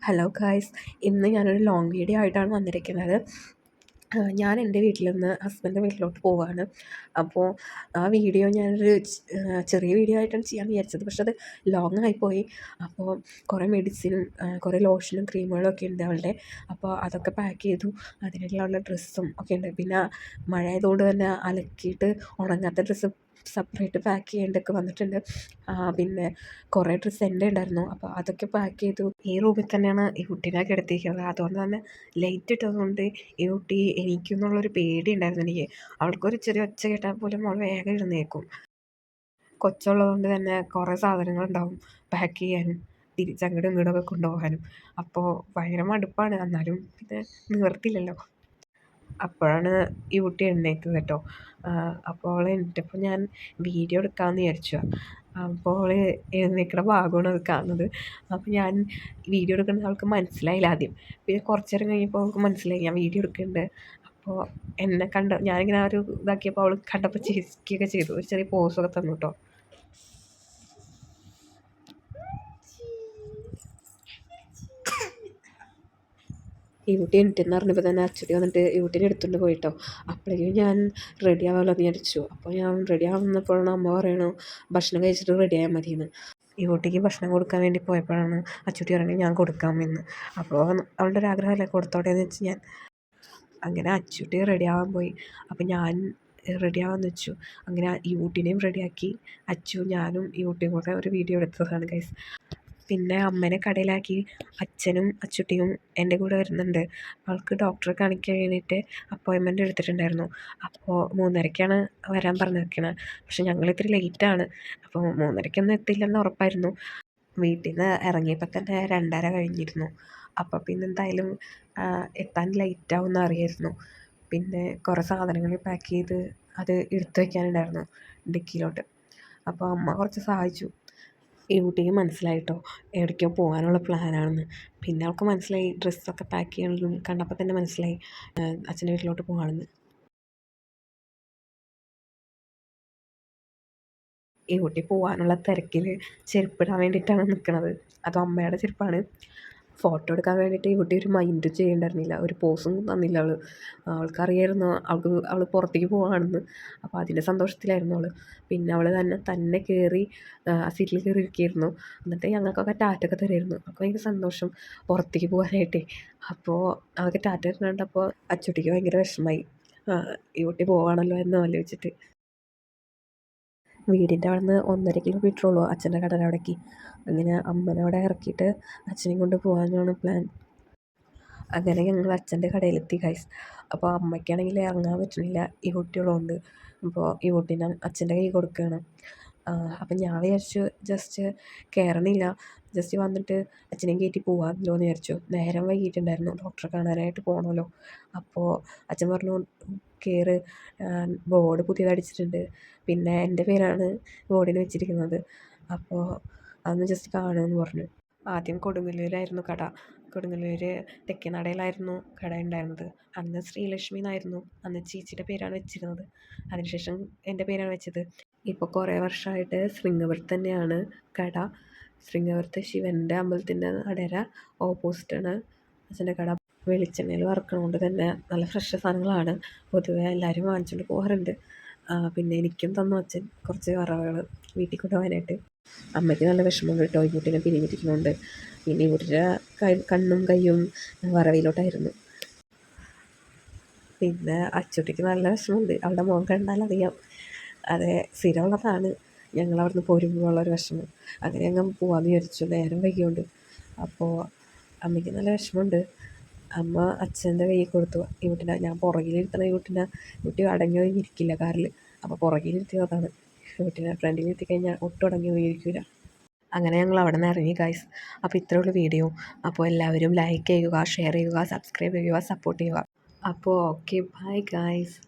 Hello guys, ഇന്ന് ഞാനൊരു long video ആയിട്ടാണ് വന്നിരിക്കുന്നത്. ഞാൻ എൻ്റെ വീട്ടിൽ നിന്ന് ഹസ്ബൻഡിൻ്റെ വീട്ടിലോട്ട് പോവുകയാണ്. അപ്പോൾ ആ വീഡിയോ ഞാനൊരു ചെറിയ വീഡിയോ ആയിട്ടാണ് ചെയ്യാൻ വിചാരിച്ചത്. പക്ഷെ അത് ലോങ് ആയിപ്പോയി. അപ്പോൾ കുറേ മെഡിസിനും കുറേ ലോഷനും ക്രീമുകളും ഒക്കെ ഉണ്ട് അവളുടെ. അപ്പോൾ അതൊക്കെ പാക്ക് ചെയ്തു. അതിനുള്ള ഡ്രസ്സും ഒക്കെ ഉണ്ട്. പിന്നെ മഴ ആയതുകൊണ്ട് തന്നെ അലക്കിയിട്ട് ഉണങ്ങാത്ത ഡ്രസ്സ് സെപ്പറേറ്റ് പാക്ക് ചെയ്യേണ്ടതൊക്കെ വന്നിട്ടുണ്ട്. പിന്നെ കുറേ ഡ്രസ്സ് എൻ്റെ ഉണ്ടായിരുന്നു. അപ്പോൾ അതൊക്കെ പാക്ക് ചെയ്തു. ഈ റൂമിൽ തന്നെയാണ് ഈ കുട്ടീനെ കിടത്തിയിരിക്കുന്നത്. അതുകൊണ്ട് തന്നെ ലൈറ്റ് ഇട്ടതുകൊണ്ട് ഈ കുട്ടി എണീക്കുമെന്നുള്ളൊരു പേടി ഉണ്ടായിരുന്നു എനിക്ക്. അവൾക്കൊരു ചെറിയ ഒച്ച കേട്ടാൽ പോലും അവൾ വേഗം എഴുന്നേൽക്കും. കൊച്ചുള്ളതുകൊണ്ട് തന്നെ കുറേ സാധനങ്ങളുണ്ടാവും പാക്ക് ചെയ്യാനും തിരിച്ചങ്ങോട്ടും ഇങ്ങോട്ടൊക്കെ കൊണ്ടുപോകാനും. അപ്പോൾ ഭയങ്കര മടുപ്പാണ്. എന്നാലും പിന്നെ നിവർത്തില്ലല്ലോ. അപ്പോഴാണ് ഈ കുട്ടി എഴുന്നേറ്റത് കേട്ടോ. അപ്പോൾ അവൾ എണീറ്റപ്പോൾ ഞാൻ വീഡിയോ എടുക്കാമെന്ന് വിചാരിച്ചു. അപ്പോൾ അവൾ എഴുന്നേൽക്കുന്ന ഭാഗമാണ് അത് കാണുന്നത്. അപ്പോൾ ഞാൻ വീഡിയോ എടുക്കുന്നത് അവൾക്ക് മനസ്സിലായില്ല ആദ്യം. പിന്നെ കുറച്ച് നേരം കഴിഞ്ഞപ്പോൾ അവൾക്ക് മനസ്സിലായി ഞാൻ വീഡിയോ എടുക്കുന്നുണ്ട്. അപ്പോൾ എന്നെ ഞാനിങ്ങനെ ഒരു ഇതാക്കിയപ്പോൾ അവൾ കണ്ടപ്പോൾ ചിരിക്കുകയൊക്കെ ചെയ്തു. ഒരു ചെറിയ പോസൊക്കെ തന്നു കേട്ടോ. ഈ കുട്ടി എണീറ്റെന്ന് പറഞ്ഞപ്പോൾ തന്നെ അച്ചടി വന്നിട്ട് ഈ കുട്ടീനെ എടുത്തുകൊണ്ട് പോയിട്ടോ. അപ്പോഴേക്കും ഞാൻ റെഡി ആവാമല്ലോ എന്ന് വിചാരിച്ചു. അപ്പോൾ ഞാൻ റെഡി ആവുന്നപ്പോഴാണ് അമ്മ പറയണു ഭക്ഷണം കഴിച്ചിട്ട് റെഡി ആയാൽ മതിയെന്ന്. ഈ കുട്ടിക്ക് ഭക്ഷണം കൊടുക്കാൻ വേണ്ടി പോയപ്പോഴാണ് അച്ചുട്ടി പറയുന്നത് ഞാൻ കൊടുക്കാമെന്ന്. അപ്പോൾ അവളുടെ ഒരു ആഗ്രഹമല്ലേ, കൊടുത്തോട്ടെ എന്ന് വെച്ച് ഞാൻ അങ്ങനെ അച്ചുട്ടി റെഡി ആവാൻ പോയി. അപ്പം ഞാൻ റെഡി ആവാമെന്ന് വെച്ചു. അങ്ങനെ ഈ കുട്ടീനെയും റെഡിയാക്കി അച്ചു ഞാനും ഈ കുട്ടിയും കൂടെ ഒരു വീഡിയോ എടുത്തതാണ് ഗൈസ്. പിന്നെ അമ്മേനെ കടയിലാക്കി അച്ഛനും അച്ചുട്ടിയും എൻ്റെ കൂടെ വരുന്നുണ്ട്. അവൾക്ക് ഡോക്ടറെ കാണിക്കാൻ വേണ്ടിയിട്ട് അപ്പോയിൻമെൻറ്റ് എടുത്തിട്ടുണ്ടായിരുന്നു. അപ്പോൾ 3:30ക്കാണ് വരാൻ പറഞ്ഞിരിക്കുന്നത്. പക്ഷെ ഞങ്ങൾ ഇത്തിരി ലേറ്റാണ്. അപ്പോൾ 3:30ക്കൊന്നും എത്തില്ലെന്ന് ഉറപ്പായിരുന്നു. വീട്ടിൽ നിന്ന് ഇറങ്ങിയപ്പോൾ തന്നെ 2:30 കഴിഞ്ഞിരുന്നു. അപ്പോൾ പിന്നെ എന്തായാലും എത്താൻ ലേറ്റാവുമെന്ന് അറിയായിരുന്നു. പിന്നെ കുറേ സാധനങ്ങൾ പാക്ക് ചെയ്ത് അത് എടുത്തു വയ്ക്കാനുണ്ടായിരുന്നു ഡിക്കിയിലോട്ട്. അപ്പോൾ അമ്മ കുറച്ച് സഹായിച്ചു. ഈ കുട്ടിക്ക് മനസ്സിലായിട്ടോ എവിടേക്കോ പോകാനുള്ള പ്ലാനാണെന്ന്. പിന്നെ അവൾക്ക് മനസ്സിലായി ഡ്രസ്സൊക്കെ പാക്ക് ചെയ്യണതും കണ്ടപ്പോൾ തന്നെ മനസ്സിലായി അച്ഛൻ്റെ വീട്ടിലോട്ട് പോകാണെന്ന്. ഈ കുട്ടി പോകാനുള്ള തിരക്കിൽ ചെരുപ്പിടാൻ വേണ്ടിയിട്ടാണ് നിൽക്കുന്നത്. അതും അമ്മയുടെ ചെരുപ്പാണ്. ഫോട്ടോ എടുക്കാൻ വേണ്ടിയിട്ട് ഈ കുട്ടി ഒരു മൈൻഡ് ചെയ്യണ്ടായിരുന്നില്ല. ഒരു പോസും തന്നില്ല അവൾ. അവൾക്കറിയായിരുന്നു അവൾ പുറത്തേക്ക് പോവാണെന്ന്. അപ്പോൾ അതിൻ്റെ സന്തോഷത്തിലായിരുന്നു അവൾ. പിന്നെ അവൾ തന്നെ കയറി ആ സീറ്റിൽ കയറി ഇരിക്കുകയായിരുന്നു. എന്നിട്ട് ഞങ്ങൾക്കൊക്കെ ടാറ്റൊക്കെ തരുമായിരുന്നു. അപ്പോൾ ഭയങ്കര സന്തോഷം പുറത്തേക്ക് പോകാനായിട്ടേ. അപ്പോൾ അവൾക്ക് ടാറ്റ കണ്ടപ്പോൾ അച്ചുട്ടിക്ക് ഭയങ്കര വിഷമമായി. ഈ കുട്ടി പോവാണല്ലോ എന്ന് ആലോചിച്ചിട്ട്. വീടിൻ്റെ അവിടെ നിന്ന് 1.5 കിലോമീറ്റർ ഉള്ളൂ അച്ഛൻ്റെ കടയുടെ അവിടേക്ക്. അങ്ങനെ അമ്മനെ അവിടെ ഇറക്കിയിട്ട് അച്ഛനെയും കൊണ്ട് പോകാനാണ് പ്ലാൻ. അങ്ങനെ ഞങ്ങൾ അച്ഛൻ്റെ കടയിലെത്തി ഗൈസ്. അപ്പോൾ അമ്മയ്ക്കാണെങ്കിൽ ഇറങ്ങാൻ പറ്റുന്നില്ല ഈ കുട്ടിയുള്ളതുകൊണ്ട്. അപ്പോൾ ഈ കുട്ടീനെ അച്ഛൻ്റെ കൈ കൊടുക്കുകയാണ്. അപ്പം ഞാൻ വിചാരിച്ചു ജസ്റ്റ് കയറണില്ല, ജസ്റ്റ് വന്നിട്ട് അച്ഛനെയും കയറ്റി പോകാമല്ലോ എന്ന് വിചാരിച്ചു. നേരം വൈകിയിട്ടുണ്ടായിരുന്നു, ഡോക്ടറെ കാണാനായിട്ട് പോകണമല്ലോ. അപ്പോൾ അച്ഛൻ പറഞ്ഞു കയറ്, ബോർഡ് പുതിയത് അടിച്ചിട്ടുണ്ട്, പിന്നെ എൻ്റെ പേരാണ് ബോർഡിന് വെച്ചിരിക്കുന്നത്. അപ്പോൾ അതൊന്ന് ജസ്റ്റ് കാണുമെന്ന് പറഞ്ഞു. ആദ്യം കൊടുങ്ങല്ലൂരായിരുന്നു കട. കൊടുങ്ങല്ലൂർ തെക്കേനടയിലായിരുന്നു കട ഉണ്ടായിരുന്നത്. അന്ന് ശ്രീലക്ഷ്മി എന്നായിരുന്നു അന്ന് ചേച്ചിയുടെ പേരാണ് വെച്ചിരുന്നത്. അതിനുശേഷം എൻ്റെ പേരാണ് വെച്ചത്. ഇപ്പോൾ കുറേ വർഷമായിട്ട് ശൃംഗവരത്ത് തന്നെയാണ് കട. ശൃംഗവരത്ത് ശിവൻ്റെ അമ്പലത്തിൻ്റെ നടര ഓപ്പോസിറ്റാണ് അച്ഛൻ്റെ കട. വെളിച്ചെണ്ണയിൽ വറുക്കണതുകൊണ്ട് തന്നെ നല്ല ഫ്രഷ് സാധനങ്ങളാണ് പൊതുവെ എല്ലാവരും വാങ്ങിച്ചുകൊണ്ട് പോകാറുണ്ട്. പിന്നെ എനിക്കും തന്നു അച്ഛൻ കുറച്ച് വറവുകൾ വീട്ടിൽ കൊണ്ടുപോകാനായിട്ട്. അമ്മയ്ക്ക് നല്ല വിഷമം കേട്ടോ ഈ കുട്ടീനെ പിരിഞ്ഞിരിക്കുന്നതുകൊണ്ട്. പിന്നെ ഈ കുട്ടിയുടെ കണ്ണും കയ്യും വറവിലോട്ടായിരുന്നു. പിന്നെ അച്ചുട്ടിക്ക് നല്ല വിഷമമുണ്ട്. അവളുടെ മുഖം കണ്ടാൽ അറിയാം. അത് സ്ഥിരമുള്ളതാണ് ഞങ്ങളവിടുന്ന് പോരുമ്പോഴുള്ളൊരു വിഷമം. അങ്ങനെ ഞങ്ങൾ പോകാമെന്ന് വിചാരിച്ചു, നേരം വൈകിയോണ്ട്. അപ്പോൾ അമ്മയ്ക്ക് നല്ല വിഷമമുണ്ട്. അമ്മ അച്ഛൻ്റെ കയ്യിൽ കൊടുത്തു ഈ കുട്ടീനെ. ഞാൻ പുറകിലിരുത്തണ ഈ കുട്ടി അടങ്ങി ഒഴിഞ്ഞിരിക്കില്ല കാറിൽ. അപ്പോൾ പുറകിലിരുത്തിയതാണ്. കുട്ടീനെ ഫ്രണ്ടിലിരുത്തി കഴിഞ്ഞാൽ ഒട്ടും അടങ്ങി ഒഴിഞ്ഞിരിക്കില്ല. അങ്ങനെ ഞങ്ങൾ അവിടെ നിന്ന് ഇറങ്ങി ഗൈസ്. അപ്പോൾ ഇത്രയേ ഉള്ളൂ വീഡിയോ. അപ്പോൾ എല്ലാവരും ലൈക്ക് ചെയ്യുക, ഷെയർ ചെയ്യുക, സബ്സ്ക്രൈബ് ചെയ്യുക, സപ്പോർട്ട് ചെയ്യുക. അപ്പോൾ ഓക്കെ, ബൈ ഗൈസ്.